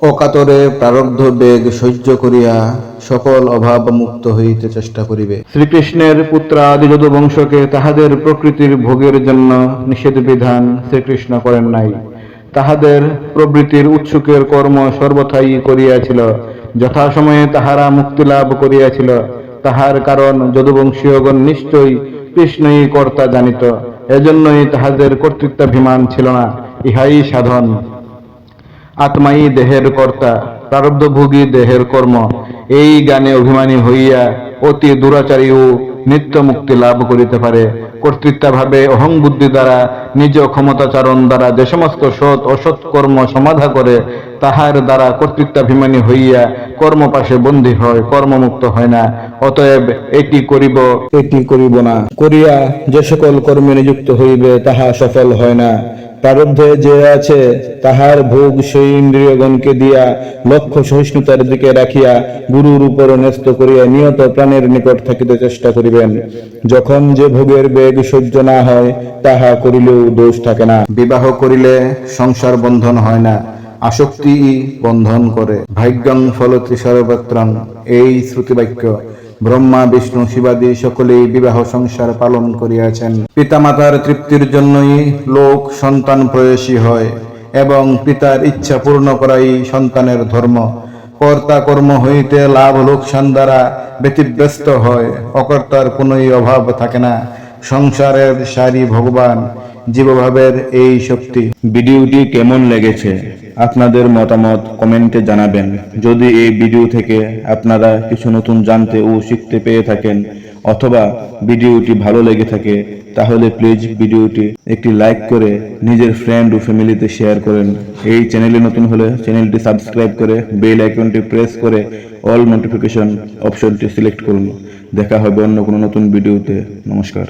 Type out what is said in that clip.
অকাতরে প্রারব্ধ বেগ সহ্য করিয়া সকল অভাব মুক্ত হইতে চেষ্টা করিবে। শ্রীকৃষ্ণের পুত্রাদি যদুবংশকে তাহাদের প্রকৃতির ভোগের জন্য নিষেধ বিধান শ্রীকৃষ্ণ করেন নাই। তাহাদের প্রবৃত্তির উৎসুকের কর্ম সর্বথাই করিয়াছিল। যথাসময়ে তাহারা মুক্তি লাভ করিয়াছিল, তাহার কারণ যদুবংশীয়গণ নিশ্চয়ই কৃষ্ণই কর্তা জানিত। এজন্যই তাহাদের কর্তৃত্বাভিমান ছিল না। ইহাই সাধন। আত্মাই দেহের কর্তা, প্রারব্ধভোগী দেহের কর্ম। এই জ্ঞানে অভিমানী হইয়া অতি দুরাচারী ও নিত্য মুক্তি লাভ করিতে পারে। কর্তৃত্বাভাবে অহংবুদ্ধি দ্বারা নিজ ক্ষমতাচারণ দ্বারা যে সমস্ত সৎ অসৎ কর্ম সমাধা করে, তাহার দ্বারা কর্তৃত্বাভিমানী হইয়া কর্মপাশে বন্দী হয়, কর্মমুক্ত হয় না। অতএব এটি করিব না করিয়া যে সকল কর্মে নিযুক্ত হইবে, তাহা সফল হয় না। প্রারব্ধে যে আছে তাহার ভোগ সেই ইন্দ্রিয়গণকে দিয়া লক্ষ্য সহিষ্ণুতার দিকে রাখিয়া গুরুর উপর ন্যস্ত করিয়া নিয়ত প্রাণের নিকট থাকিতে চেষ্টা করিবেন। যখন যে ভোগের বেগ সহ্য না হয়, তাহা করিলেও দোষ থাকে না। বিবাহ করিলে সংসার বন্ধন হয় না, আসক্তি বন্ধন করে। ভাগ্যং ফলতি সর্বত্রং, এই শ্রুতিবাক্য। ব্রহ্মা বিষ্ণু শিবাদি সকলেই বিবাহ সংসার পালন করিয়াছেন। পিতামাতার তৃপ্তির জন্যই লোক সন্তান প্রয়াসী হয় এবং পিতার ইচ্ছা পূর্ণ করাই সন্তানের ধর্ম। কর্তা কর্ম হইতে লাভ লোকসান দ্বারা ব্যতিব্যস্ত হয়, অকর্তার কোনোই অভাব থাকে না। সংসারের সারি ভগবান, জীবভাবের এই শক্তি। ভিডিওটি কেমন লেগেছে আপনাদের মতামত কমেন্টে জানাবেন। যদি এই ভিডিও থেকে আপনারা কিছু নতুন জানতে ও শিখতে পেয়ে থাকেন অথবা ভিডিওটি ভালো লেগে থাকে, তাহলে প্লিজ ভিডিওটি একটি লাইক করে নিজের ফ্রেন্ড ও ফ্যামিলিতে শেয়ার করেন। এই চ্যানেলে নতুন হলে চ্যানেলটি সাবস্ক্রাইব করে বেল আইকনটি প্রেস করে অল নোটিফিকেশন অপশনটি সিলেক্ট করুন। দেখা হবে অন্য কোনো নতুন ভিডিওতে। নমস্কার।